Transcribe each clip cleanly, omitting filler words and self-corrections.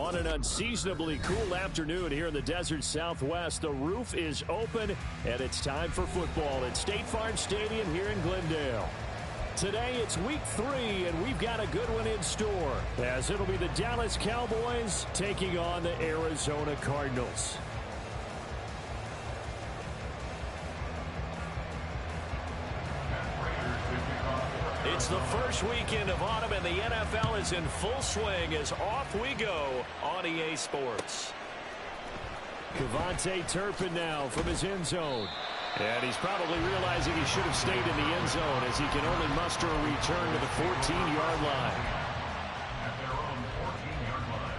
On an unseasonably cool afternoon here in the desert Southwest, the roof is open, and it's time for football at State Farm Stadium here in Glendale. Today, it's week 3, and we've got a good one in store, as it'll be the Dallas Cowboys taking on the Arizona Cardinals. It's the first weekend of autumn, and the NFL is in full swing as off we go on EA Sports. Kevontae Turpin now from his end zone. And he's probably realizing he should have stayed in the end zone as he can only muster a return to the 14-yard line. At their own 14-yard line.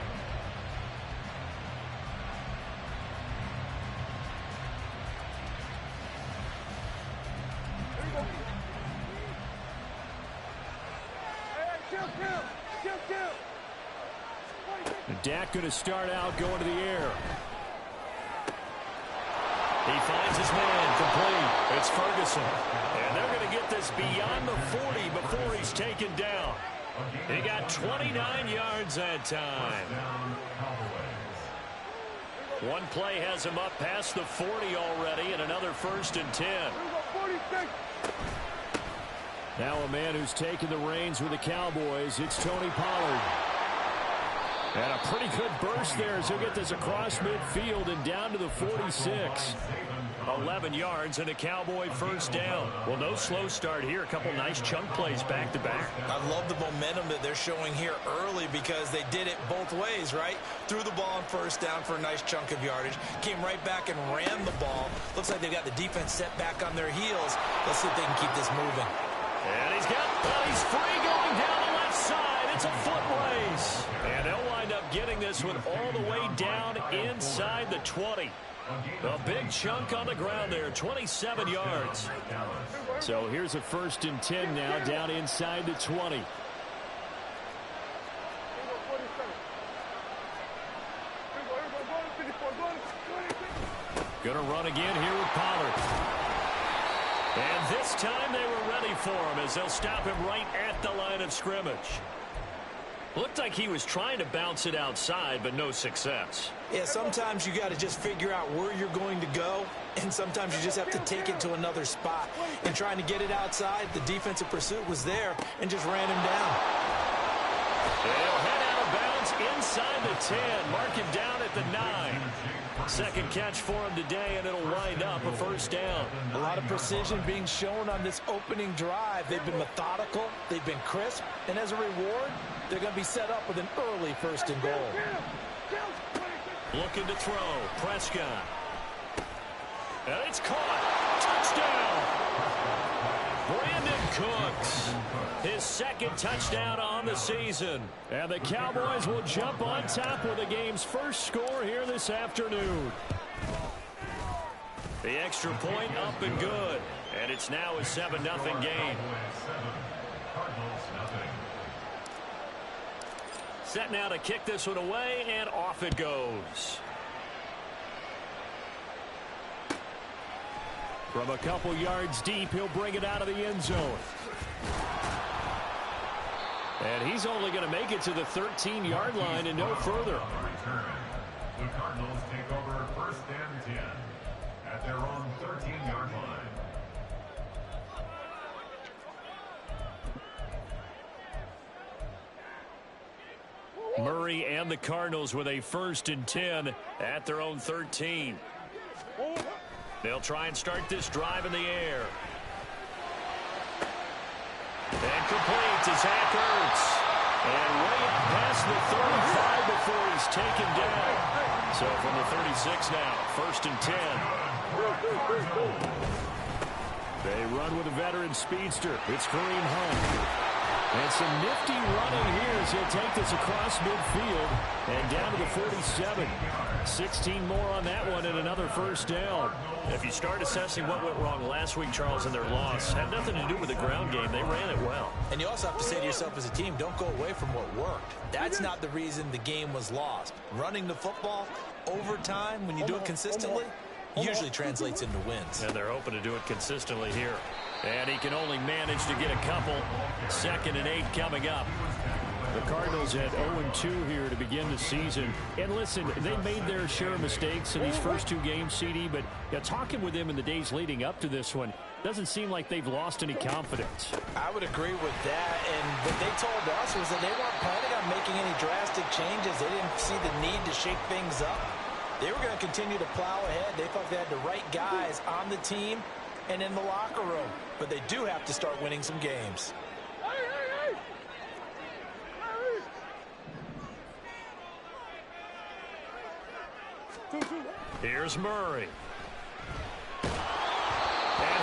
Dak going to start out going to the air. He finds his man complete. It's Ferguson. And they're going to get this beyond the 40 before he's taken down. He got 29 yards that time. One play has him up past the 40 already, and another 1st and 10. Now a man who's taken the reins with the Cowboys, it's Tony Pollard. And a pretty good burst there as he'll get this across midfield and down to the 46. 11 yards and a Cowboy 1st down. Well, no slow start here. A couple nice chunk plays back-to-back. I love the momentum that they're showing here early because they did it both ways, right? Threw the ball on 1st down for a nice chunk of yardage. Came right back and ran the ball. Looks like they've got the defense set back on their heels. Let's see if they can keep this moving. And he's free going down the left side. It's a foot race. And they'll wind up getting this one all the way down inside the 20. A big chunk on the ground there, 27 yards. So here's a 1st and 10 now down inside the 20. Going to run again here with Pollard. And this time they were ready for him as they'll stop him right at the line of scrimmage. Looked like he was trying to bounce it outside, but no success. Yeah, sometimes you got to just figure out where you're going to go, and sometimes you just have to take it to another spot. And trying to get it outside, the defensive pursuit was there and just ran him down. They'll head out of bounds inside the 10. Mark him down at the 9. 2nd catch for him today, and it'll wind up a 1st down. A lot of precision being shown on this opening drive. They've been methodical, they've been crisp, and as a reward, they're going to be set up with an early 1st and goal. Looking to throw. Prescott. And it's caught. Touchdown. Brandon Cooks. His 2nd touchdown on the season. And the Cowboys will jump on top with the game's 1st score here this afternoon. The extra point up and good. And it's now a 7-0 game. Set now to kick this one away, and off it goes. From a couple yards deep, he'll bring it out of the end zone. And he's only going to make it to the 13-yard line and no further. The Cardinals take over 1st and 10 at their own 13-yard line. Murray and the Cardinals with a 1st and 10 at their own 13. They'll try and start this drive in the air. And complete to Zach Ertz. And way up past the 35 before he's taken down. So from the 36 now, 1st and 10. They run with a veteran speedster. It's Kareem Hunt. And some nifty running here as he'll take this across midfield and down to the 47. 16 more on that one and another 1st down. If you start assessing what went wrong last week, Charles, in their loss, had nothing to do with the ground game. They ran it well. And you also have to say to yourself as a team, don't go away from what worked. That's not the reason the game was lost. Running the football over time, when you do it consistently, usually translates into wins. And they're hoping to do it consistently here. And he can only manage to get a couple. 2nd and 8 coming up. The Cardinals had 0-2 here to begin the season. And listen, they made their share of mistakes in these first two games, CD, but talking with them in the days leading up to this one, doesn't seem like they've lost any confidence. I would agree with that, and what they told us was that they weren't planning on making any drastic changes. They didn't see the need to shake things up. They were going to continue to plow ahead. They thought they had the right guys on the team and in the locker room, but they do have to start winning some games. Here's Murray. And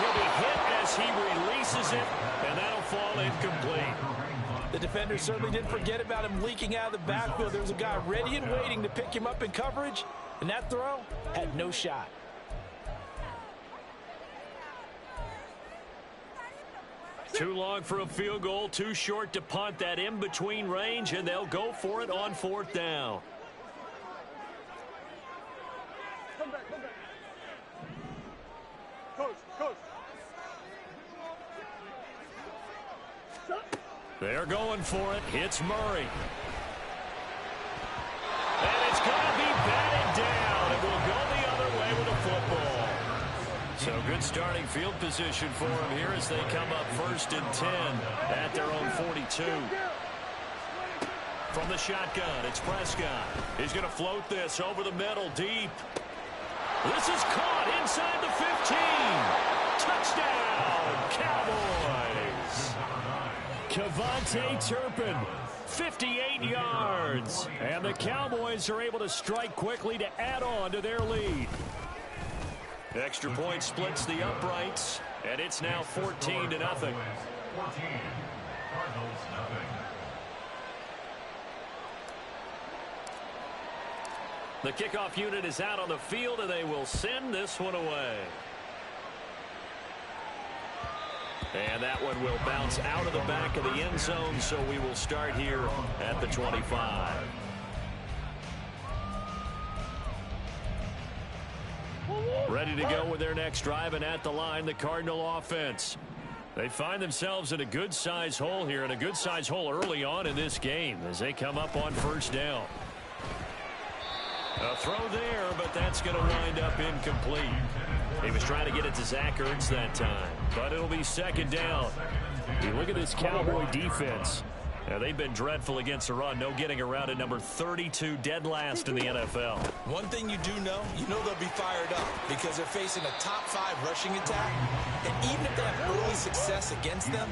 he'll be hit as he releases it, and that'll fall incomplete. The defender certainly didn't forget about him leaking out of the backfield. There was a guy ready and waiting to pick him up in coverage, and that throw had no shot. Too long for a field goal, too short to punt. That in-between range, and they'll go for it on fourth down. They're going for it. Hits Murray. And it's going to be batted down. It will go the other way with a football. So good starting field position for him here as they come up 1st and 10 at their own 42. From the shotgun, it's Prescott. He's going to float this over the middle, deep. This is caught inside the 15. Touchdown, Cowboys. Kevontae Turpin, 58 yards. And the Cowboys are able to strike quickly to add on to their lead. Extra point splits the uprights, and it's now 14-0. 14. Cardinals, nothing. The kickoff unit is out on the field, and they will send this one away. And that one will bounce out of the back of the end zone, so we will start here at the 25. Ready to go with their next drive, and at the line, the Cardinal offense. They find themselves in a good-sized hole here, and a good-sized hole early on in this game as they come up on first down. A throw there, but that's going to wind up incomplete. He was trying to get it to Zach Ertz that time, but it'll be second down. You look at this Cowboy defense. Now, they've been dreadful against the run. No getting around at number 32, dead last in the NFL. One thing you do know, they'll be fired up because they're facing a top 5 rushing attack. And even if they have early success against them,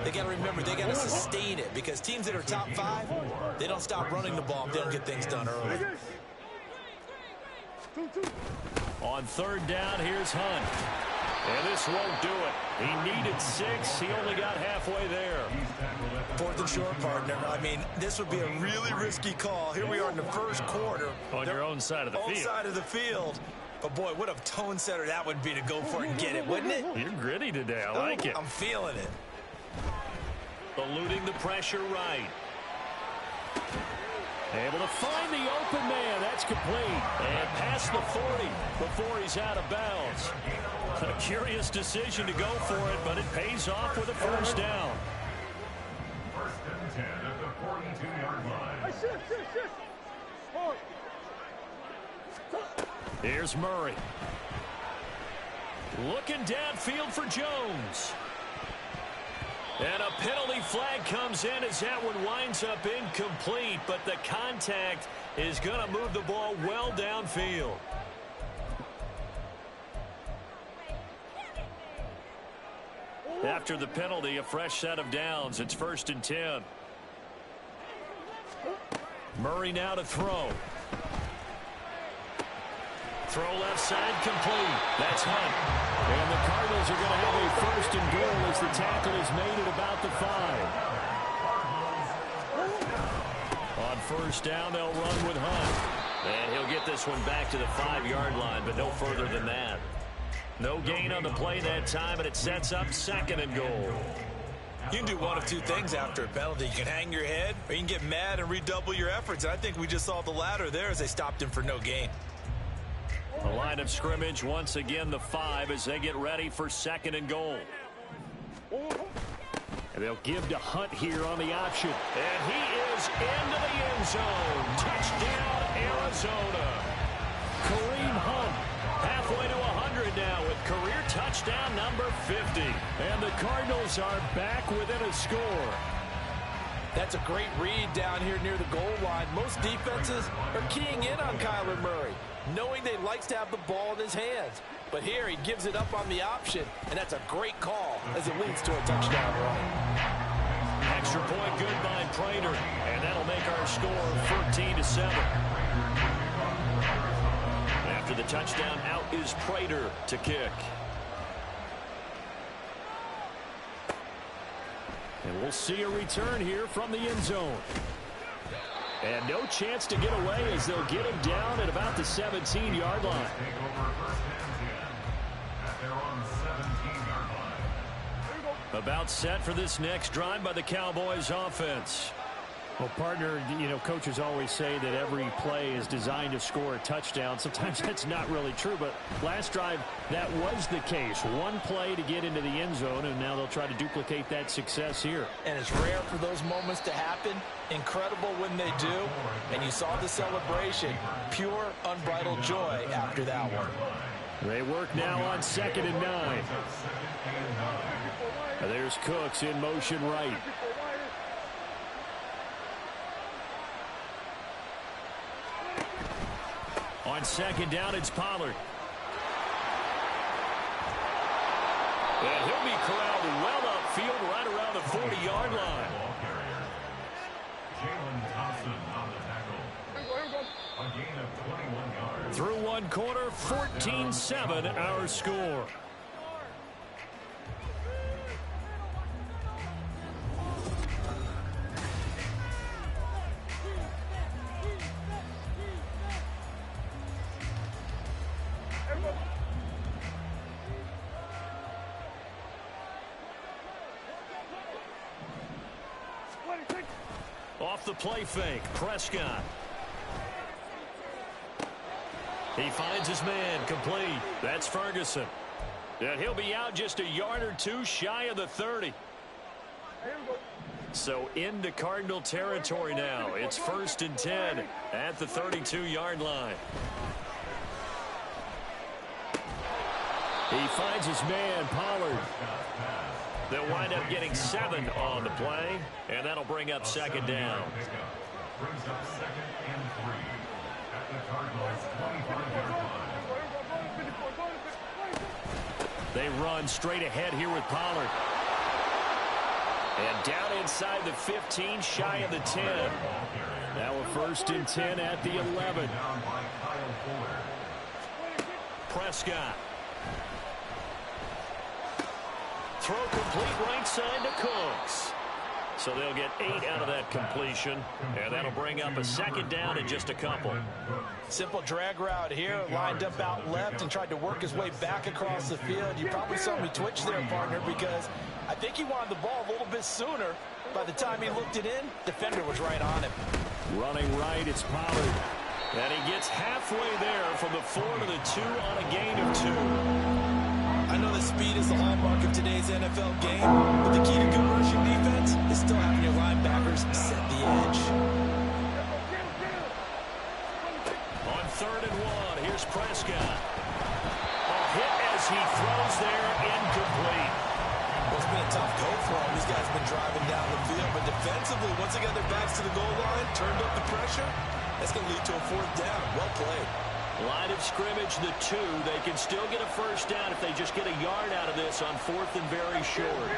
they got to remember they got to sustain it because teams that are top 5, they don't stop running the ball if they don't get things done early. On third down, here's Hunt. And this won't do it. He needed 6. He only got halfway there. Fourth and short, partner. I mean, this would be a really risky call. Here we are in the first quarter. On your own side of the field. Own side of the field. But, boy, what a tone setter that would be to go for it and get it, wouldn't it? You're gritty today. I like it. I'm feeling it. Eluding the pressure right. Able to find the open man. That's complete. And past the 40 before he's out of bounds. A curious decision to go for it, but it pays off with a first down. 1st and 10 at the 42-yard line. Here's Murray. Looking downfield for Jones. And a penalty flag comes in as that one winds up incomplete, but the contact is going to move the ball well downfield. After the penalty, a fresh set of downs. It's 1st and 10. Murray now to throw. Throw left side complete. That's Hunt. And the Cardinals are going to have a 1st and goal as the tackle is made at about the 5. On first down, they'll run with Hunt. And he'll get this one back to the 5-yard line, but no further than that. No gain on the play that time, and it sets up 2nd and goal. You can do one of two things after a penalty. You can hang your head, or you can get mad and redouble your efforts. And I think we just saw the latter there as they stopped him for no gain. The line of scrimmage, once again, the 5 as they get ready for 2nd and goal. They'll give to Hunt here on the option. And he is into the end zone. Touchdown, Arizona. Kareem Hunt halfway to 100 now with career touchdown number 50. And the Cardinals are back within a score. That's a great read down here near the goal line. Most defenses are keying in on Kyler Murray, knowing they likes to have the ball in his hands. But here he gives it up on the option, and that's a great call as it leads to a touchdown run. Extra point good by Prater, and that'll make our score 14-7. After the touchdown, out is Prater to kick. And we'll see a return here from the end zone. And no chance to get away as they'll get him down at about the 17-yard line. About set for this next drive by the Cowboys offense. Well, partner, you know, coaches always say that every play is designed to score a touchdown. Sometimes that's not really true, but last drive, that was the case. One play to get into the end zone, and now they'll try to duplicate that success here. And it's rare for those moments to happen. Incredible when they do. And you saw the celebration. Pure, unbridled joy after that one. They work now on 2nd and 9. There's Cooks in motion right. On 2nd down, it's Pollard. And he'll be corralled well upfield right around the 40-yard line. Through one quarter, 14-7 our score. Off the play fake, Prescott. He finds his man, complete. That's Ferguson. And he'll be out just a yard or two shy of the 30. So into Cardinal territory now. It's 1st and 10 at the 32-yard line. He finds his man, Pollard. They'll wind up getting 7 on the play, and that'll bring up 2nd down. Brings up 2nd and 3 at the Cardinals' 25-yard line. They run straight ahead here with Pollard. And down inside the 15, shy of the 10. Now a 1st and 10 at the 11. Prescott. Throw complete right side to Cooks. So they'll get 8 out of that completion, and that'll bring up a 2nd down in just a couple. Simple drag route here, lined up out left and tried to work his way back across the field. You probably saw me twitch there, partner, because I think he wanted the ball a little bit sooner. By the time he looked it in, defender was right on him. Running right, it's Pollard. And he gets halfway there from the 4 to the 2 on a gain of 2. I know that speed is the hallmark of today's NFL game, but the key to good rushing defense is still having your linebackers set the edge. On 3rd and 1, here's Prescott. A hit as he throws there, incomplete. Well, it's been a tough go for him. These guys have been driving down the field, but defensively, once they got their backs to the goal line, turned up the pressure, that's going to lead to a 4th down. Well played. Line of scrimmage, the 2. They can still get a 1st down if they just get a yard out of this on 4th and very short.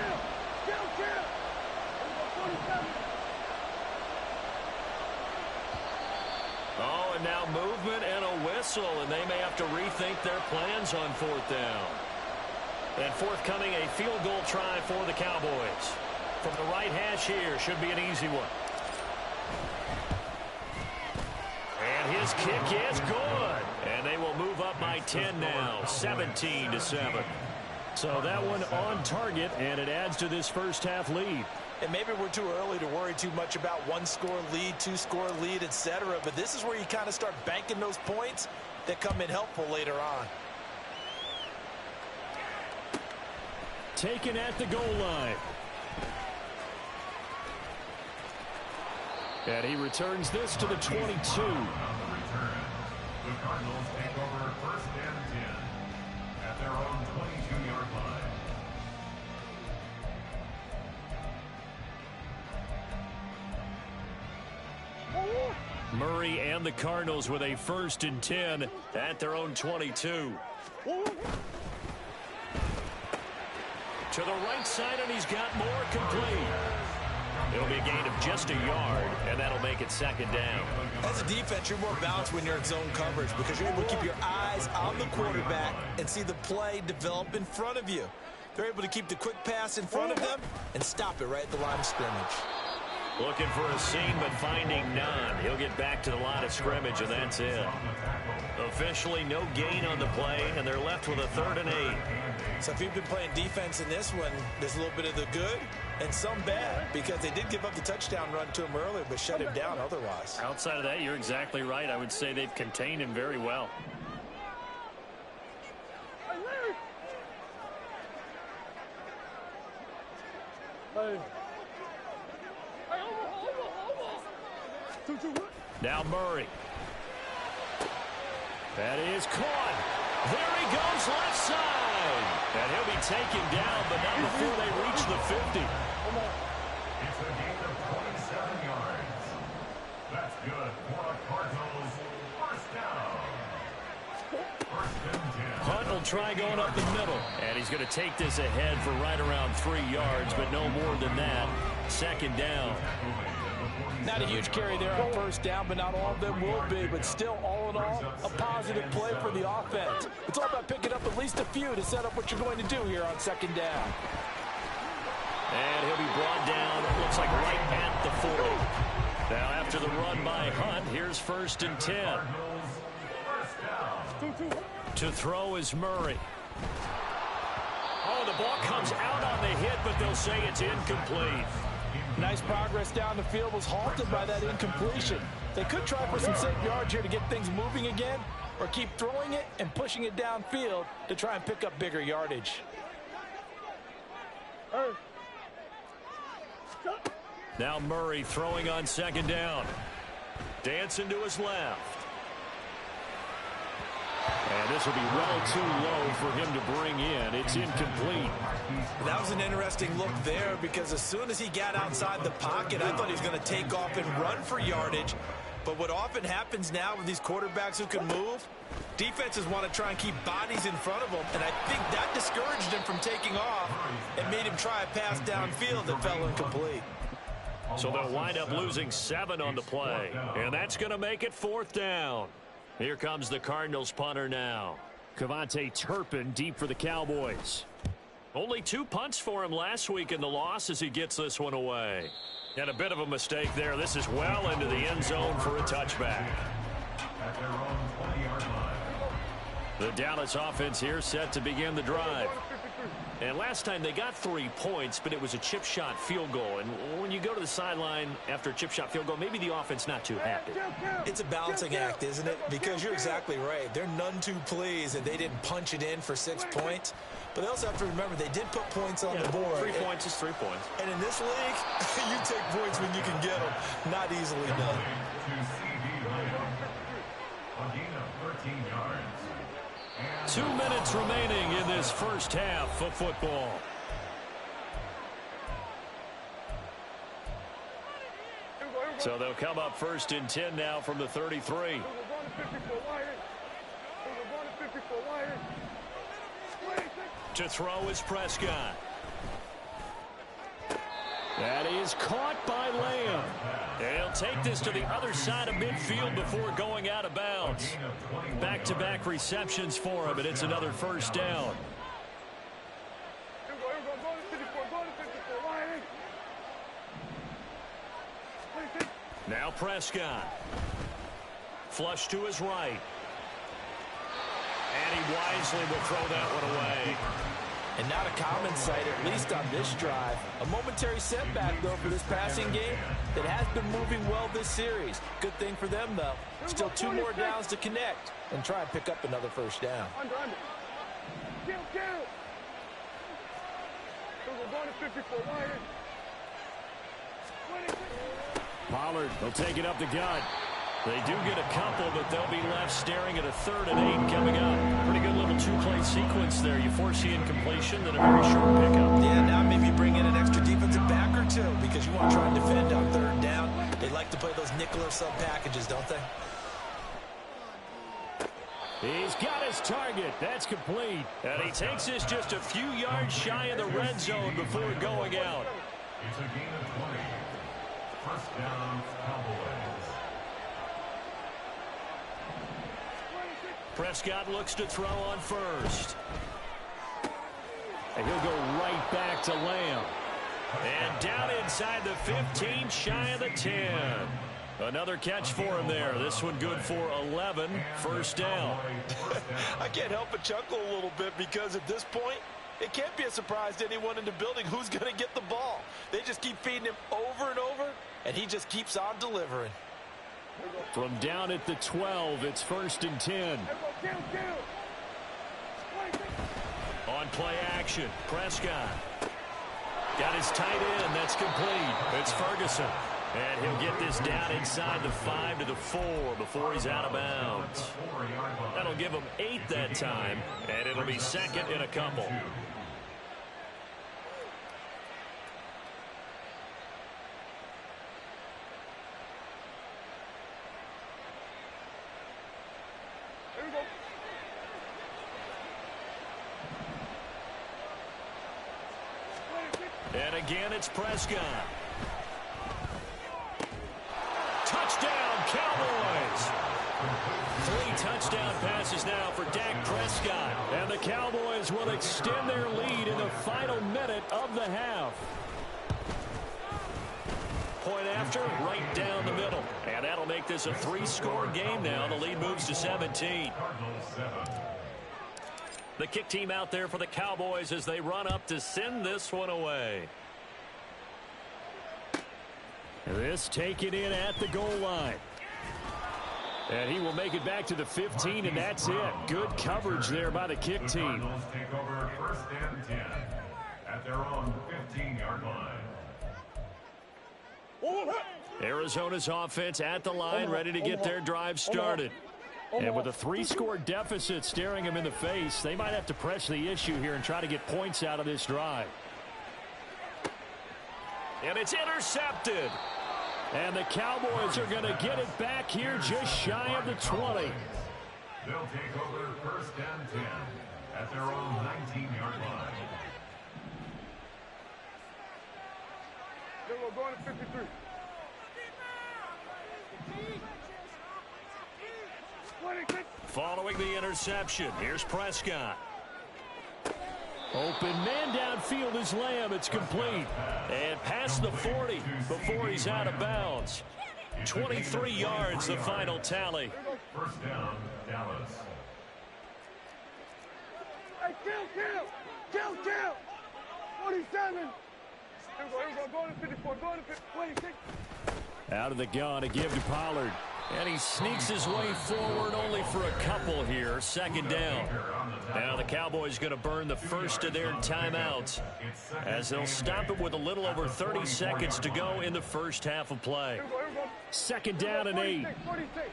Oh, and now movement and a whistle, and they may have to rethink their plans on 4th down. And forthcoming, a field goal try for the Cowboys. From the right hash here, should be an easy one. And his kick is good. And they will move up by 10 now, 17-7. So that one on target, and it adds to this first half lead. And maybe we're too early to worry too much about 1-score lead, 2-score lead, etc. But this is where you kind of start banking those points that come in helpful later on. Taken at the goal line. And he returns this to the 22. On the return, the Cardinals take over first and 10 at their own 22-yard line. Murray and the Cardinals with a first and 10 at their own 22. To the right side, and he's got more complete. It'll be a gain of just a yard, and that'll make it second down. As a defense, you're more balanced when you're in zone coverage because you're able to keep your eyes on the quarterback and see the play develop in front of you. They're able to keep the quick pass in front of them and stop it right at the line of scrimmage. Looking for a seam, but finding none. He'll get back to the line of scrimmage, and that's it. Officially, no gain on the play, and they're left with a 3rd and 8. So if you've been playing defense in this one, there's a little bit of the good and some bad because they did give up the touchdown run to him earlier, but shut him down otherwise. Outside of that, you're exactly right. I would say they've contained him very well. Now Murray. That is caught. There he goes left side. And he'll be taken down, but not before they reach the 50. It's a gain of 27 yards. That's good for the Cardinals. First down. First and 10. Hunt will try going up the middle. And he's going to take this ahead for right around 3 yards, but no more than that. Second down. Not a huge carry there on first down, but not all of them will be. But still, all in all, a positive play for the offense. It's all about picking up at least a few to set up what you're going to do here on second down. And he'll be brought down, it looks like right at the 40. Now after the run by Hunt, here's first and 10. To throw is Murray. Oh, the ball comes out on the hit, but they'll say it's incomplete. Nice progress down the field was halted by that incompletion. They could try for some safe yards here to get things moving again, or keep throwing it and pushing it downfield to try and pick up bigger yardage. Now Murray throwing on second down. Dancing to his left. And this will be well too low for him to bring in. It's incomplete. That was an interesting look there because as soon as he got outside the pocket, I thought he was going to take off and run for yardage. But what often happens now with these quarterbacks who can move, defenses want to try and keep bodies in front of them. And I think that discouraged him from taking off and made him try a pass downfield that fell incomplete. So they'll wind up losing 7 on the play. And that's going to make it 4th down. Here comes the Cardinals punter now. Kevontae Turpin deep for the Cowboys. Only 2 punts for him last week in the loss as he gets this one away. And a bit of a mistake there. This is well into the end zone for a touchback. At their own 20-yard line. The Dallas offense here set to begin the drive. And last time they got 3 points, but it was a chip shot field goal. And when you go to the sideline after a chip shot field goal, maybe the offense not too happy. It's a balancing act, isn't it? Because you're exactly right. They're none too pleased that they didn't punch it in for 6 points. But they also have to remember they did put points on the board. 3 points is 3 points. And in this league, you take points when you can get them. Not easily done. To C.D. Lamb. A gain of 13 yards. 2 minutes remaining in this first half of football. So they'll come up first and 10 now from the 33. To throw is Prescott. That is caught by Lamb. And he'll take this to the other side of midfield before going out of bounds. Back-to-back receptions for him, and it's another first down. Now Prescott. Flush to his right. And he wisely will throw that one away. And not a common sight, at least on this drive. A momentary setback, though, for this passing game that has been moving well this series. Good thing for them, though. Still 2 more downs to connect and try and pick up another first down. Pollard will take it up the gut. They do get a couple, but they'll be left staring at a 3rd and 8 coming up. Pretty good little 2-play sequence there. You force the incompletion, then a very short pickup. Yeah, now maybe bring in an extra defensive back or two because you want to try and defend on 3rd down. They like to play those nickel or sub packages, don't they? He's got his target. That's complete. And he takes this just a few yards shy of the red zone before going out. It's a gain of 20. First down, Cowboys. Prescott looks to throw on first. And he'll go right back to Lamb. And down inside the 15, shy of the 10. Another catch for him there. This one good for 11. First down. I can't help but chuckle a little bit because at this point, it can't be a surprise to anyone in the building who's going to get the ball. They just keep feeding him over and over, and he just keeps on delivering. From down at the 12, it's 1st and 10. On play action, Prescott. Got his tight end. That's complete. It's Ferguson. And he'll get this down inside the 5 to the 4 before he's out of bounds. That'll give him 8 that time, and it'll be 2nd in a couple. And again, it's Prescott. Touchdown, Cowboys! 3 touchdown passes now for Dak Prescott. And the Cowboys will extend their lead in the final minute of the half. Point after, right down the middle. And that'll make this a 3-score game now. The lead moves to 17. The kick team out there for the Cowboys as they run up to send this one away. This taken in at the goal line. And he will make it back to the 15, and that's it. Good coverage there by the kick team. Cardinals take over 1st and 10 at their own 15-yard line. Arizona's offense at the line, ready to get their drive started. And with a 3-score deficit staring them in the face, they might have to press the issue here and try to get points out of this drive. And it's intercepted. And the Cowboys are going to get it back here just shy of the 20. They'll take over 1st and 10 at their own 19-yard line. We're going to 53. Following the interception, here's Prescott. Open man downfield is Lamb. It's complete. And past the 40 before he's out of bounds. 23 yards, the final tally. First down, Dallas. Hey, kill! 47! Here we go, going to 54, going to 26. Out of the gun, a give to Pollard. And he sneaks his way forward only for a couple here. 2nd down. Now the Cowboys going to burn the first of their timeouts as they'll stop it with a little over 30 seconds to go in the first half of play. 2nd down and 8. 46.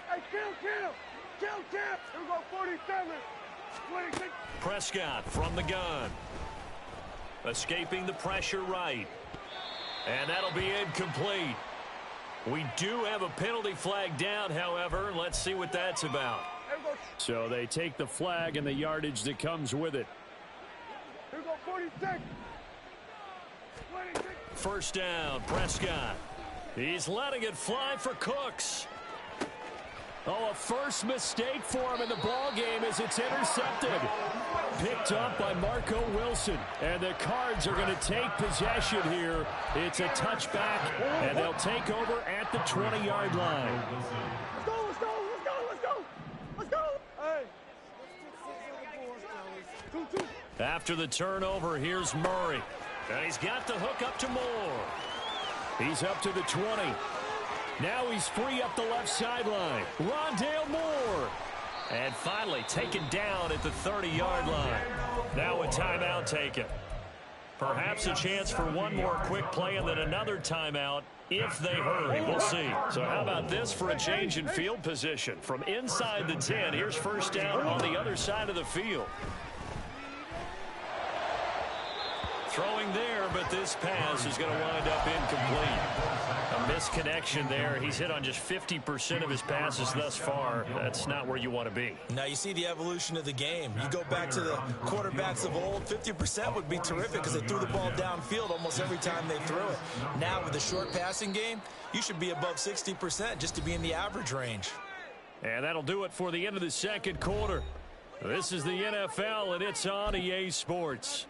Hey, kill! Here we go, 47. 26. Prescott from the gun. Escaping the pressure right. And that'll be incomplete. We do have a penalty flag down, however. Let's see what that's about. So they take the flag and the yardage that comes with it. Here we go, 46. 26. First down, Prescott. He's letting it fly for Cooks. Oh, a first mistake for him in the ball game as it's intercepted. Picked up by Marco Wilson. And the Cards are going to take possession here. It's a touchback, and they'll take over at the 20-yard line. Let's go! Hey! After the turnover, here's Murray. And he's got the hook up to Moore. He's up to the 20. Now he's free up the left sideline. Rondale Moore. And finally taken down at the 30-yard line. Now a timeout taken. Perhaps a chance for one more quick play and then another timeout if they hurry. We'll see. So how about this for a change in field position? From inside the 10, here's first down on the other side of the field. Throwing there, but this pass is going to wind up incomplete. A misconnection there. He's hit on just 50% of his passes thus far. That's not where you want to be. Now you see the evolution of the game. You go back to the quarterbacks of old, 50% would be terrific because they threw the ball downfield almost every time they threw it. Now with the short passing game, you should be above 60% just to be in the average range. And that'll do it for the end of the second quarter. This is the NFL, and it's on EA Sports.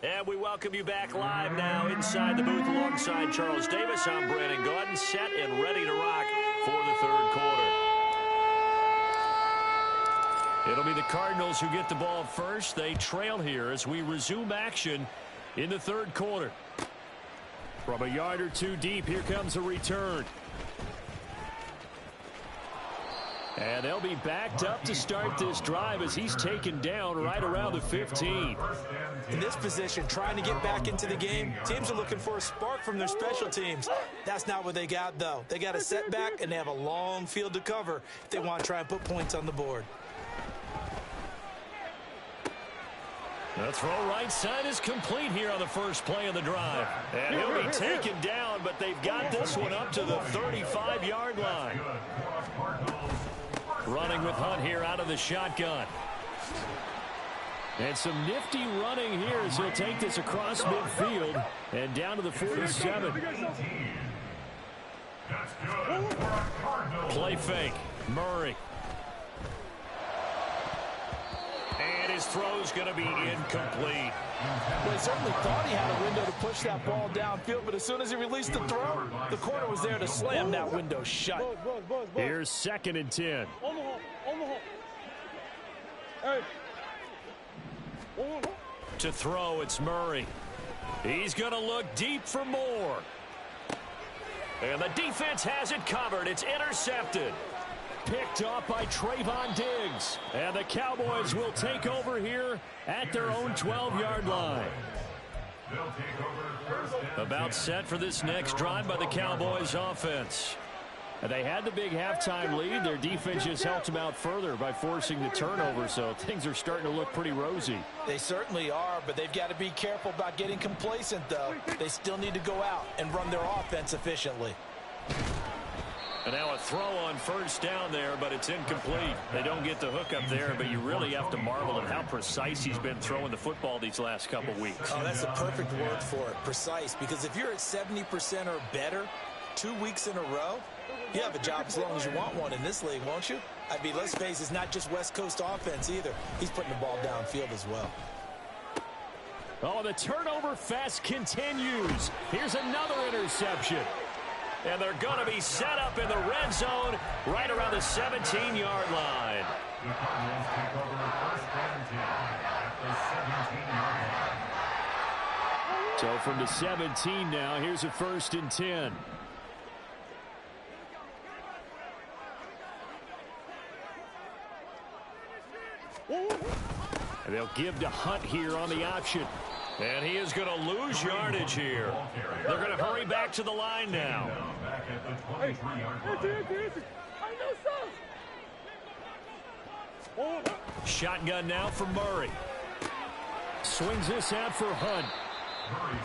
And we welcome you back live now inside the booth alongside Charles Davis. I'm Brandon Gaudin, set and ready to rock for the third quarter. It'll be the Cardinals who get the ball first. They trail here as we resume action in the third quarter. From a yard or two deep, here comes a return. And they'll be backed up to start this drive as he's taken down right around the 15. In this position, trying to get back into the game, teams are looking for a spark from their special teams. That's not what they got, though. They got a setback, and they have a long field to cover if they want to try and put points on the board. The throw right side is complete here on the first play of the drive. And he'll be taken down, but they've got this one up to the 35-yard line. Running with Hunt here out of the shotgun. And some nifty running here as he'll take this across midfield and down to the 47. Play fake. Murray. And his throw's going to be incomplete. Well, he certainly thought he had a window to push that ball downfield, but as soon as he released the throw, the corner was there to slam that window shut. Here's 2nd and 10. Hey. To throw, it's Murray. He's going to look deep for more. And the defense has it covered. It's intercepted. Picked off by Trayvon Diggs. And the Cowboys will take over here at their own 12-yard line. About set for this next drive by the Cowboys offense. And they had the big halftime lead. Their defense just helped them out further by forcing the turnover, so things are starting to look pretty rosy. They certainly are, but they've got to be careful about getting complacent, though. They still need to go out and run their offense efficiently. And now a throw on first down there, but it's incomplete. They don't get the hook up there, but you really have to marvel at how precise he's been throwing the football these last couple weeks. Oh, that's the perfect word for it, precise, because if you're at 70% or better 2 weeks in a row, you have a job as long as you want one in this league, won't you? I mean, let's face it, it's not just West Coast offense either. He's putting the ball downfield as well. Oh, the turnover fest continues. Here's another interception. And they're going to be set up in the red zone right around the 17-yard line. The Cardinals take over first and 10 at the 17-yard line. So from the 17 now, here's a 1st and 10. And they'll give to Hunt here on the option. And he is going to lose yardage here. They're going to hurry back to the line now. Back at the 23-yard line. Shotgun now for Murray. Swings this out for Hunt.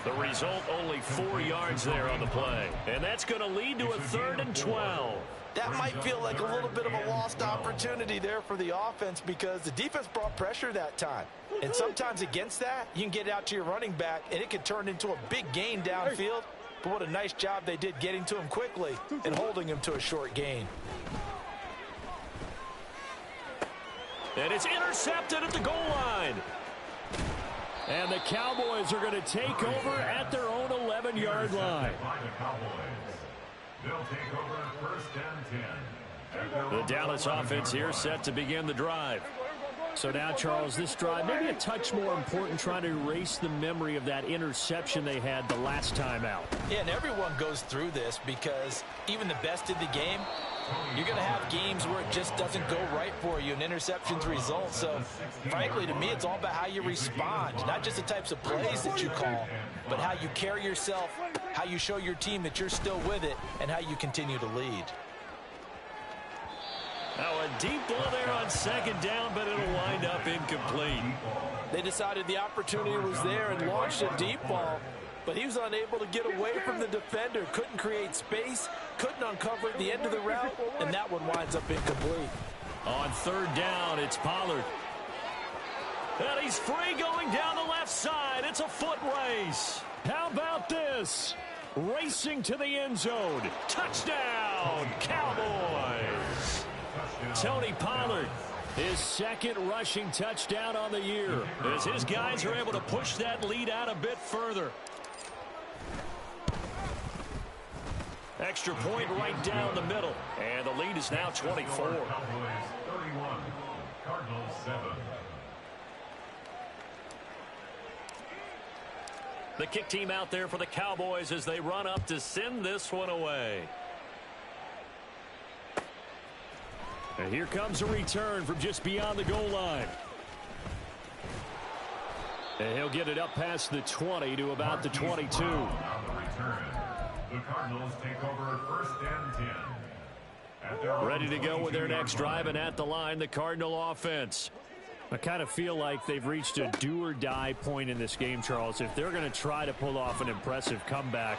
The result, only 4 yards there on the play. And that's going to lead to a 3rd and 12. That might feel like a little bit of a lost opportunity there for the offense because the defense brought pressure that time. And sometimes against that, you can get out to your running back, and it can turn into a big gain downfield. But what a nice job they did getting to him quickly and holding him to a short gain. And it's intercepted at the goal line. And the Cowboys are going to take over at their own 11-yard line. They'll take over first and 10. The Dallas offense here set to begin the drive. So now, Charles, this drive maybe a touch more important, trying to erase the memory of that interception they had the last time out. Yeah, and everyone goes through this because even the best in the game, You're going to have games where it just doesn't go right for you, and interceptions result. So, frankly, to me, it's all about how you respond, not just the types of plays that you call, but how you carry yourself, how you show your team that you're still with it, and how you continue to lead. Now a deep ball there on second down, but it'll wind up incomplete. They decided the opportunity was there and launched a deep ball, but he was unable to get away from the defender, couldn't create space, couldn't uncover at the end of the route, and that one winds up incomplete. On third down, it's Pollard. And he's free going down the left side. It's a foot race. How about this? Racing to the end zone. Touchdown, Cowboys. Tony Pollard, his second rushing touchdown on the year, as his guys are able to push that lead out a bit further. Extra point right down the middle, and the lead is now 24. Cowboys 31, Cardinals 7. The kick team out there for the Cowboys as they run up to send this one away. And here comes a return from just beyond the goal line. And he'll get it up past the 20 to about the 22. On the return, the Cardinals take over first and 10. At their Ready to go with their next drive, and at the line, the Cardinal offense. I kind of feel like they've reached a do-or-die point in this game, Charles. If they're going to try to pull off an impressive comeback,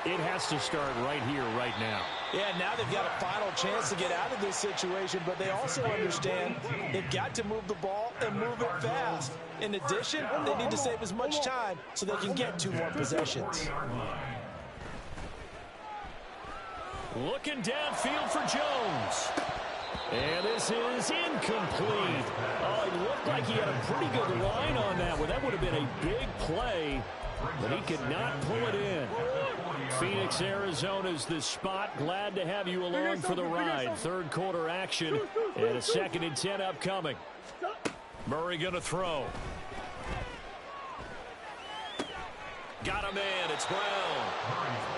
it has to start right here, right now. Yeah, now they've got a final chance to get out of this situation, but they also understand they've got to move the ball and move it fast. In addition, they need to save as much time so they can get 2 more possessions. Looking downfield for Jones. And this is incomplete. Oh, it looked like he had a pretty good line on that one. That would have been a big play, but he could not pull it in. Phoenix, Arizona's the spot. Glad to have you along for the ride. Third quarter action and a 2nd and 10 upcoming. Murray going to throw. Got a man. It's Brown.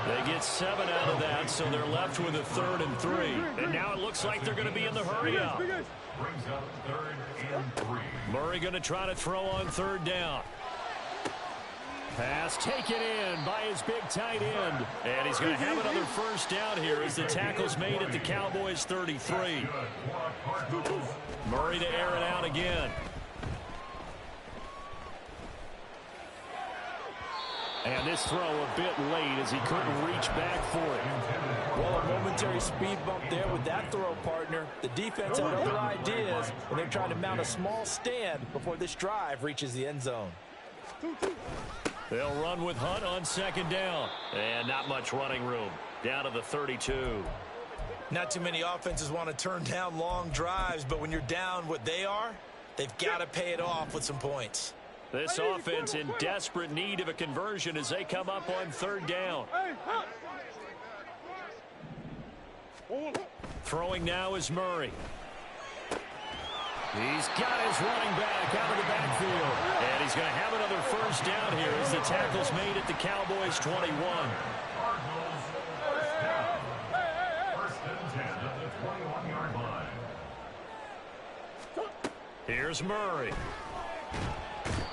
They get 7 out of that, so they're left with a 3rd and 3. And now it looks like they're going to be in the hurry up. Brings up 3rd and 3. Murray going to try to throw on 3rd down. Pass taken in by his big tight end. And he's going to have another first down here as the tackle's made at the Cowboys' 33. Murray to air it out again. And this throw a bit late as he couldn't reach back for it. Well, a momentary speed bump there with that throw, partner. The defense had other ideas, and they're trying to mount a small stand before this drive reaches the end zone. They'll run with Hunt on 2nd down. And not much running room. Down to the 32. Not too many offenses want to turn down long drives, but when you're down what they are, they've got to pay it off with some points. This offense in desperate need of a conversion as they come up on 3rd down. Throwing now is Murray. He's got his running back out of the backfield. And he's going to have another first down here as the tackle's made at the Cowboys' 21. Cardinals first down. First and 10 at the 21-yard line. Here's Murray.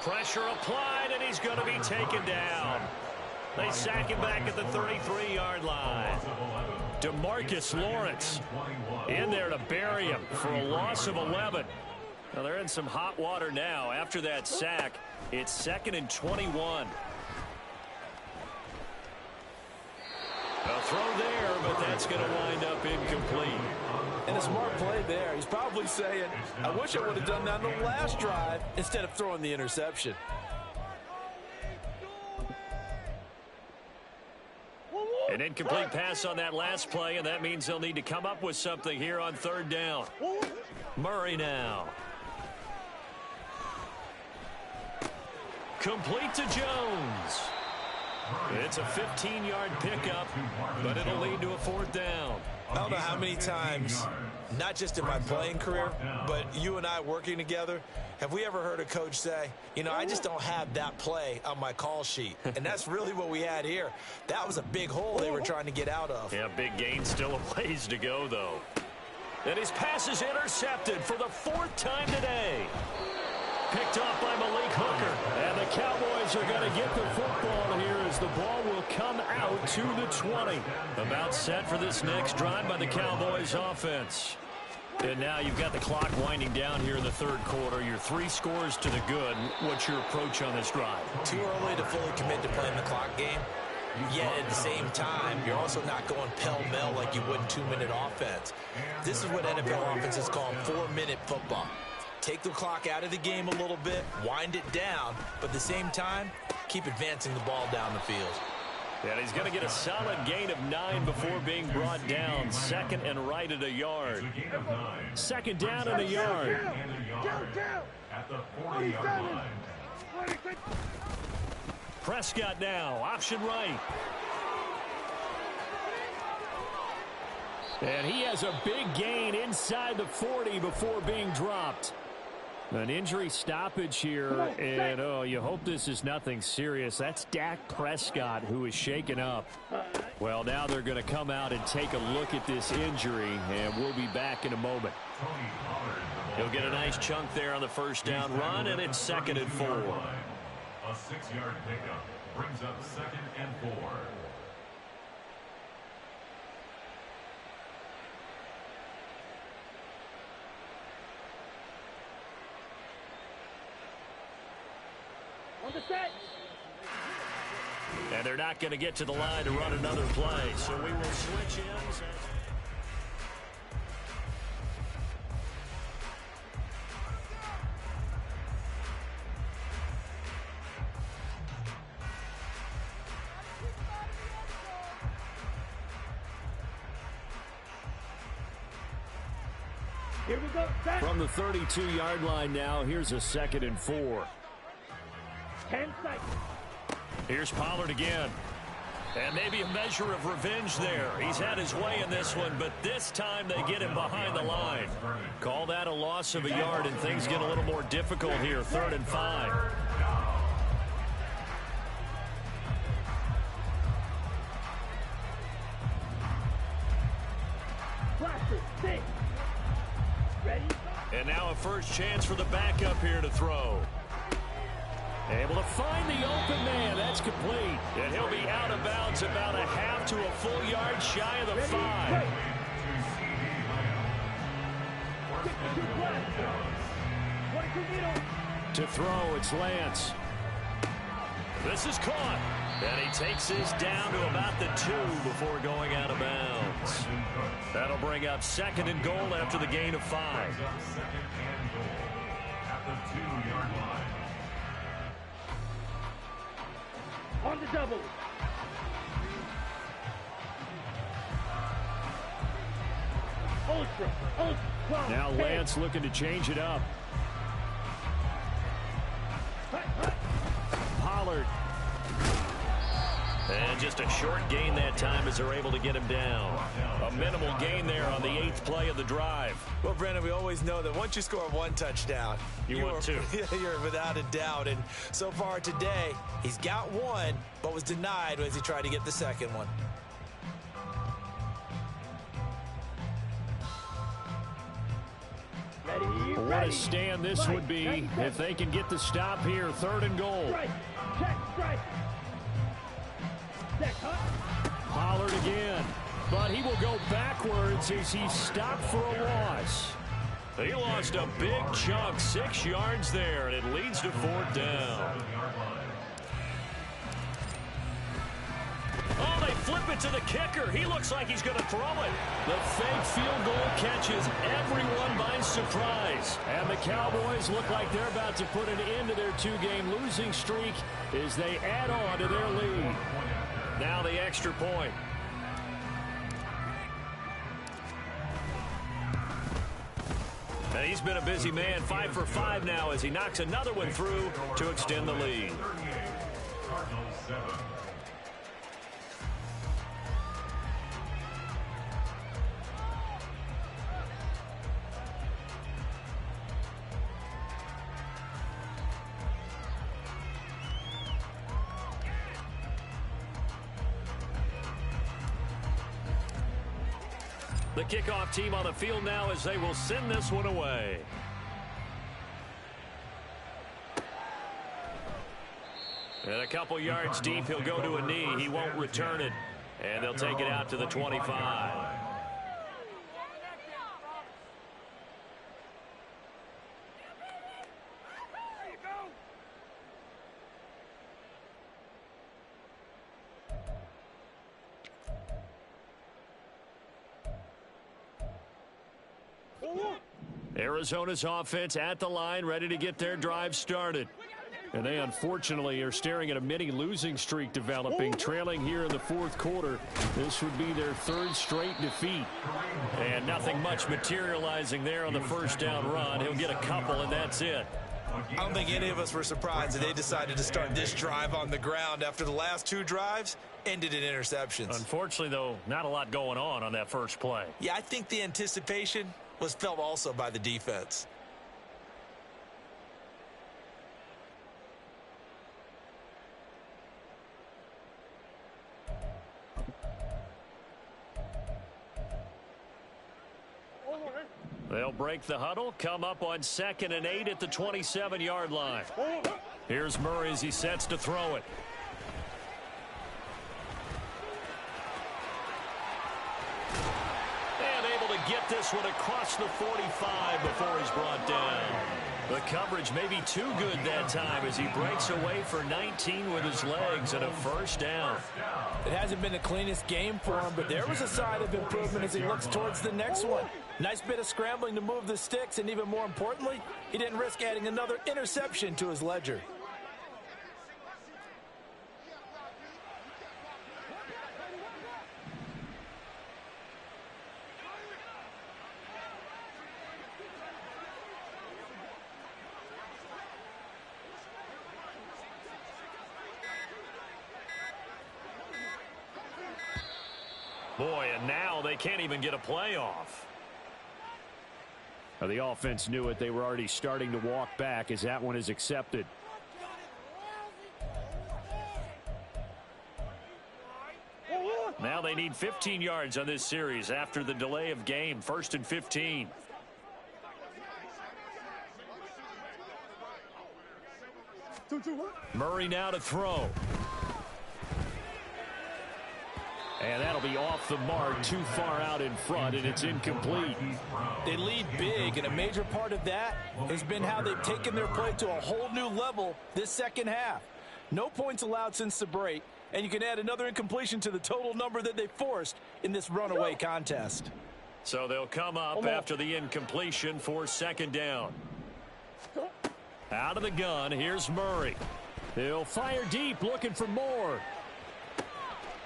Pressure applied, and he's going to be taken down. They sack him back at the 33-yard line. DeMarcus Lawrence in there to bury him for a loss of 11. Now they're in some hot water now. After that sack, it's 2nd and 21. A throw there, but that's going to wind up incomplete. And a smart play there. He's probably saying, I wish I would have done that on the last drive instead of throwing the interception. An incomplete pass on that last play, and that means they'll need to come up with something here on 3rd down. Murray now. Complete to Jones. It's a 15-yard pickup, but it'll lead to a 4th down. I don't know how many times, not just in my playing career, but you and I working together, have we ever heard a coach say, you know, I just don't have that play on my call sheet. And that's really what we had here. That was a big hole they were trying to get out of. Yeah, big gain, still a ways to go, though. And his pass is intercepted for the 4th time today. Picked off by Malik Hooker. And the Cowboys are going to get the football here as the ball will come out to the 20. About set for this next drive by the Cowboys offense. And now you've got the clock winding down here in the 3rd quarter. Your 3 scores to the good. What's your approach on this drive? Too early to fully commit to playing the clock game. Yet at the same time, you're also not going pell-mell like you would in 2-minute offense. This is what NFL offenses call 4-minute football. Take the clock out of the game a little bit, wind it down, but at the same time, keep advancing the ball down the field. And he's going to get a solid gain of 9 before being brought down. 2nd and right at a yard. 2nd down and a yard. At the 40-yard line. Prescott now, option right. And he has a big gain inside the 40 before being dropped. An injury stoppage here, and oh, you hope this is nothing serious. That's Dak Prescott, who is shaken up. Well, now they're going to come out and take a look at this injury, and we'll be back in a moment. He'll get a nice chunk there on the 1st down run, and it's 2nd and 4. A 6-yard pickup brings up 2nd and 4. And they're not going to get to the line to run another play, so we will switch in. Here we go. From the 32-yard line now, here's a 2nd and 4. 10 seconds. Here's Pollard again. And maybe a measure of revenge there. He's had his way in this one, but this time they get him behind the line. Call that a loss of a yard, and things get a little more difficult here. 3rd and 5. And now a first chance for the backup here to throw. Able to find the open man. That's complete. And he'll be out of bounds about a half to a full yard shy of the 5. To throw, it's Lance. This is caught. And he takes his down to about the 2 before going out of bounds. That'll bring up 2nd and goal after the gain of 5. At the 2-yard line. On the double. Ultra. Now Lance looking to change it up. Pollard. And just a short gain that time as they're able to get him down. A minimal gain there on the 8th play of the drive. Well, Brandon, we always know that once you score 1 touchdown, You want 2. You're without a doubt. And so far today, he's got 1, but was denied as he tried to get the 2nd one. What a stand this would be if they can get the stop here. 3rd and goal. Pollard again, but he will go backwards as he's stopped for a loss. He lost a big chunk, 6 yards there, and it leads to 4th down. Oh, they flip it to the kicker. He looks like he's going to throw it. The fake field goal catches everyone by surprise. And the Cowboys look like they're about to put an end to their 2-game losing streak as they add on to their lead. Now the extra point. And he's been a busy man, 5 for 5 now as he knocks another one through to extend the lead. Cardinals 7. The kickoff team on the field now as they will send this one away. And a couple yards deep, he'll go to a knee. He won't return it. And they'll take it out to the 25. Arizona's offense at the line, ready to get their drive started. And they unfortunately are staring at a mini losing streak developing, trailing here in the fourth quarter. This would be their third straight defeat. And nothing much materializing there on the first down run. He'll get a couple, and that's it. I don't think any of us were surprised that they decided to start this drive on the ground after the last two drives ended in interceptions. Unfortunately, though, not a lot going on that first play. Yeah, I think the anticipation was felt also by the defense. They'll break the huddle, come up on 2nd and 8 at the 27-yard line. Here's Murray as he sets to throw it. And able to get this one across the 45 before he's brought down. The coverage may be too good that time as he breaks away for 19 with his legs and a first down. It hasn't been the cleanest game for him, but there was a sign of improvement as he looks towards the next one. Nice bit of scrambling to move the sticks, and even more importantly, he didn't risk adding another interception to his ledger. Boy, and now they can't even get a playoff. The offense knew it. They were already starting to walk back as that one is accepted. Now they need 15 yards on this series after the delay of game. 1st and 15. Murray now to throw. And that'll be off the mark, too far out in front, and it's incomplete. They lead big, and a major part of that has been how they've taken their play to a whole new level this second half. No points allowed since the break, and you can add another incompletion to the total number that they forced in this runaway contest. So they'll come up after the incompletion for 2nd down. Out of the gun, here's Murray. He'll fire deep, looking for more.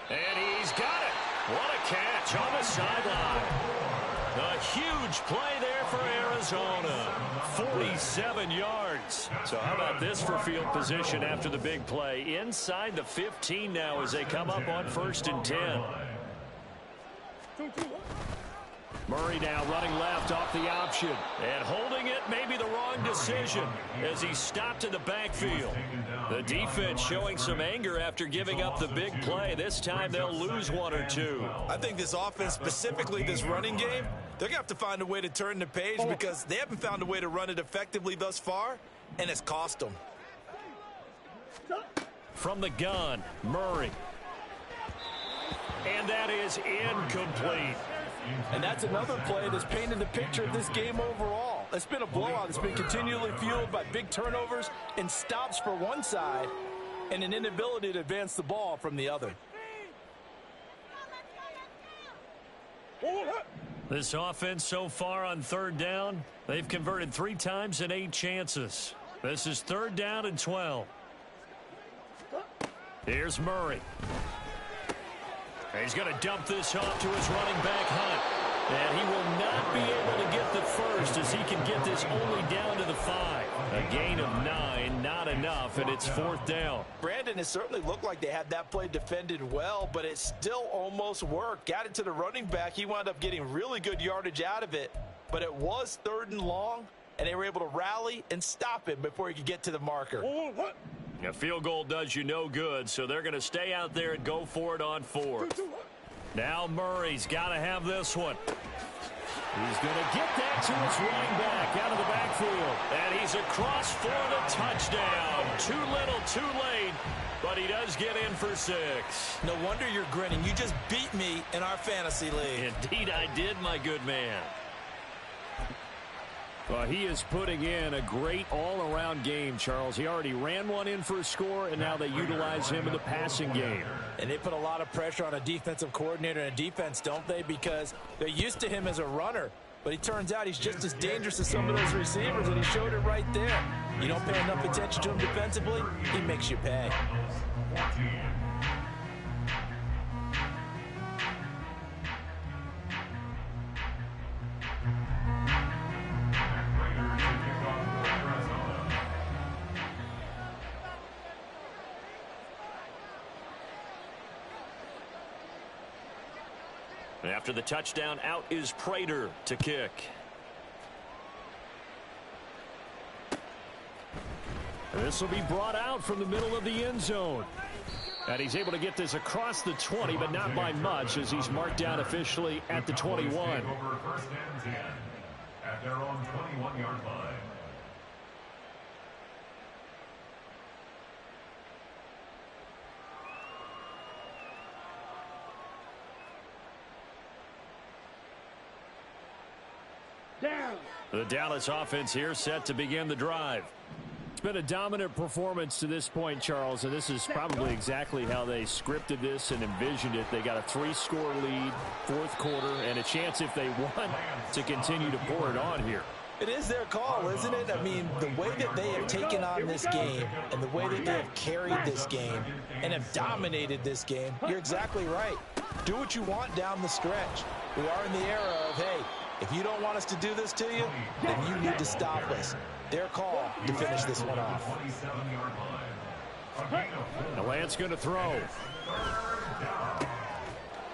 And he's got it. What a catch on the sideline. A huge play there for Arizona. 47 yards. So how about this for field position after the big play? Inside the 15 now as they come up on 1st and 10. Murray now running left off the option. And holding it may be the wrong decision as he stopped in the backfield. The defense showing some anger after giving up the big play. This time they'll lose one or two. I think this offense, specifically this running game, they're going to have to find a way to turn the page because they haven't found a way to run it effectively thus far, and it's cost them. From the gun, Murray. And that is incomplete. And that's another play that's painted the picture of this game overall. It's been a blowout. It's been continually fueled by big turnovers and stops for one side and an inability to advance the ball from the other. This offense so far on 3rd down, they've converted 3 times in 8 chances. This is 3rd down and 12. Here's Murray. He's going to dump this off to his running back, Hunt. And he will not be able to get the first as he can get this only down to the 5. A gain of 9, not enough, and it's 4th down. Brandon, it certainly looked like they had that play defended well, but it still almost worked. Got it to the running back. He wound up getting really good yardage out of it, but it was 3rd and long, and they were able to rally and stop him before he could get to the marker. A field goal does you no good, so they're going to stay out there and go for it on 4th. Now Murray's got to have this one. He's going to get that to his running back out of the backfield. And he's across for the touchdown. Too little, too late, but he does get in for 6. No wonder you're grinning. You just beat me in our fantasy league. Indeed I did, my good man. Well, he is putting in a great all-around game, Charles. He already ran one in for a score, and now they utilize him in the passing game. And they put a lot of pressure on a defensive coordinator and a defense, don't they? Because they're used to him as a runner. But it turns out he's just as dangerous as some of those receivers, and he showed it right there. You don't pay enough attention to him defensively, he makes you pay. After the touchdown, out is Prater to kick. This will be brought out from the middle of the end zone. And he's able to get this across the 20, but not by much, as he's marked down officially at the 21. Over 1st and 10 at their own 21-yard line. Down. The Dallas offense here set to begin the drive. It's been a dominant performance to this point, Charles, and this is probably exactly how they scripted this and envisioned it. They got a 3-score lead, 4th quarter, and a chance, if they won, to continue to pour it on here. It is their call, isn't it? I mean, the way that they have taken on this game and the way that they have carried this game and have dominated this game, you're exactly right. Do what you want down the stretch. We are in the era of, hey, if you don't want us to do this to you, then you need to stop us. Their call to finish this one off. Now Lance going to throw.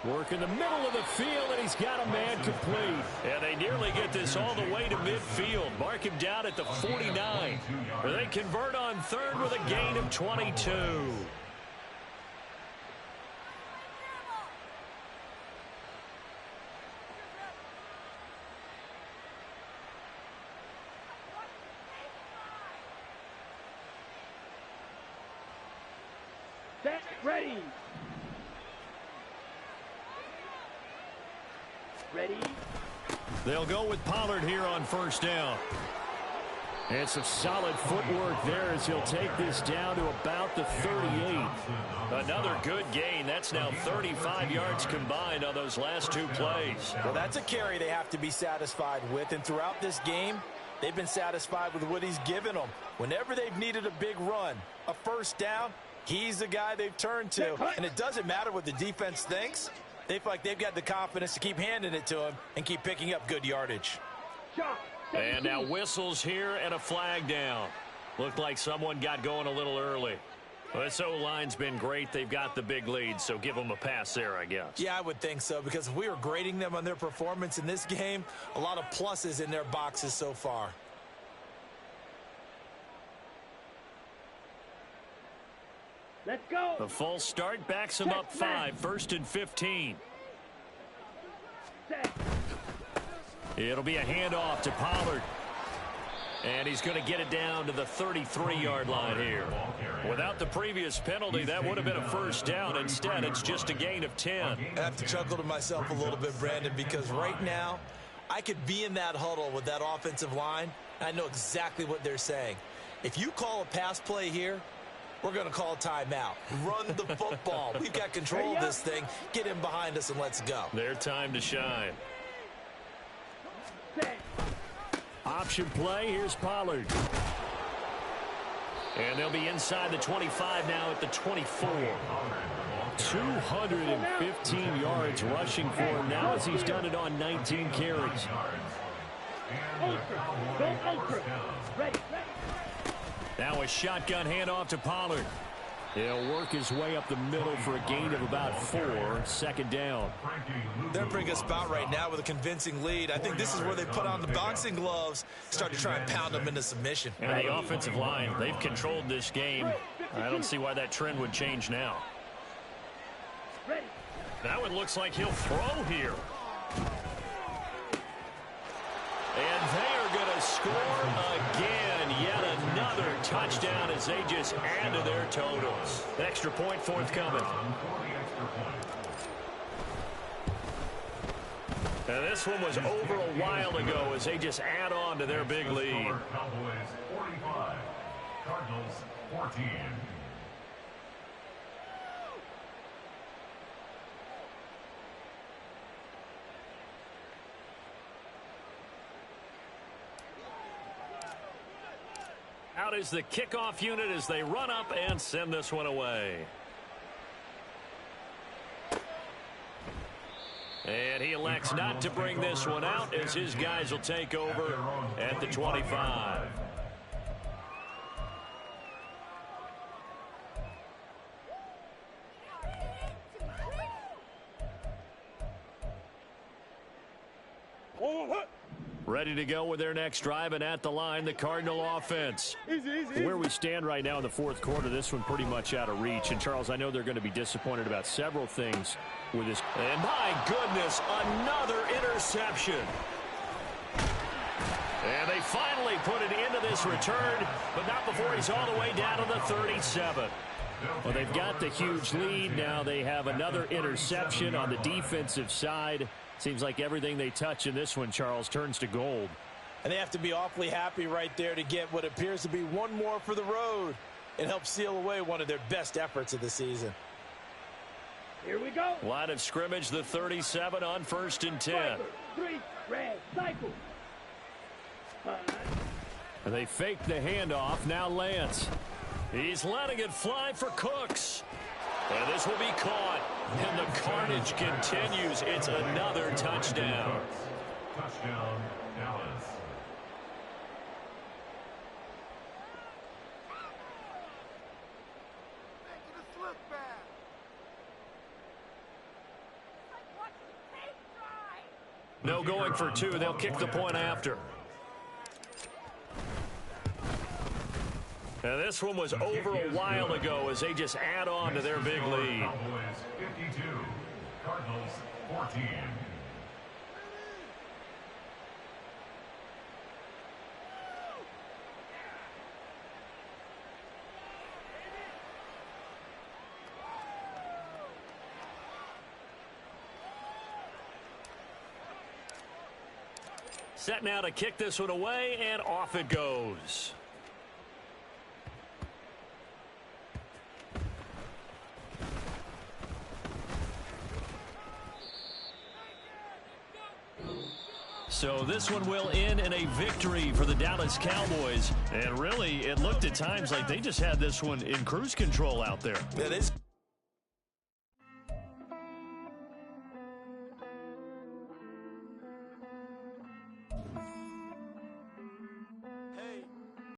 Work in the middle of the field, and he's got a man complete. And they nearly get this all the way to midfield. Mark him down at the 49. Where they convert on 3rd with a gain of 22. Set. Ready. Ready. They'll go with Pollard here on 1st down. And some solid footwork there as he'll take this down to about the 38. Another good gain. That's now 35 yards combined on those last 2 plays. Well, that's a carry they have to be satisfied with. And throughout this game, they've been satisfied with what he's given them. Whenever they've needed a big run, a 1st down, he's the guy they've turned to. And it doesn't matter what the defense thinks. They feel like they've got the confidence to keep handing it to him and keep picking up good yardage. And now whistles here and a flag down. Looked like someone got going a little early. Well, this O-line's been great. They've got the big lead, so give them a pass there, I guess. Yeah, I would think so, because if we were grading them on their performance in this game, a lot of pluses in their boxes so far. Let's go. The false start backs him up 5, 1st and 15. Set. It'll be a handoff to Pollard. And he's going to get it down to the 33-yard line here. Without the previous penalty, that would have been a 1st down. Instead, it's just a gain of 10. I have to chuckle to myself a little bit, Brandon, because right now, I could be in that huddle with that offensive line, and I know exactly what they're saying. If you call a pass play here, we're going to call a timeout. Run the football. We've got control of this thing. Get in behind us and let's go. Their time to shine. Set. Option play. Here's Pollard. And they'll be inside the 25 now at the 24. 215 yards rushing for him now as he's done it on 19 carries. Ultra. Go ultra. Ready. Now a shotgun handoff to Pollard. He'll work his way up the middle for a gain of about 4, 2nd down. They're bringing us about right now with a convincing lead. I think this is where they put on the boxing gloves, start to try and pound them into submission. And the offensive line, they've controlled this game. I don't see why that trend would change now. Ready. That one looks like he'll throw here. And they are going to score again. Yet another touchdown as they just add to their totals. Extra point forthcoming. And this one was over a while ago as they just add on to their big lead. Cowboys 45, Cardinals 14. Out is the kickoff unit as they run up and send this one away. And he elects not to bring this one out as his guys will take over at the 25. Ready to go with their next drive, and at the line, the Cardinal offense. Where we stand right now in the fourth quarter, this one pretty much out of reach. And, Charles, I know they're going to be disappointed about several things with this. And, my goodness, another interception. And they finally put it into this return, but not before he's all the way down to the 37. Well, they've got the huge lead. Now they have another interception on the defensive side. Seems like everything they touch in this one, Charles, turns to gold. And they have to be awfully happy right there to get what appears to be one more for the road and help seal away one of their best efforts of the season. Here we go. Line of scrimmage, the 37 on 1st and 10. 3, red, cycle. 5. And they fake the handoff. Now Lance. He's letting it fly for Cooks. And this will be caught. And the carnage continues. It's another touchdown. Touchdown, Dallas. No going for 2. They'll kick the point after. And this one was over a while ago as they just add on to their big lead. Cowboys 52, Cardinals 14. Set now to kick this one away, and off it goes. So this one will end in a victory for the Dallas Cowboys. And really, it looked at times like they just had this one in cruise control out there. That is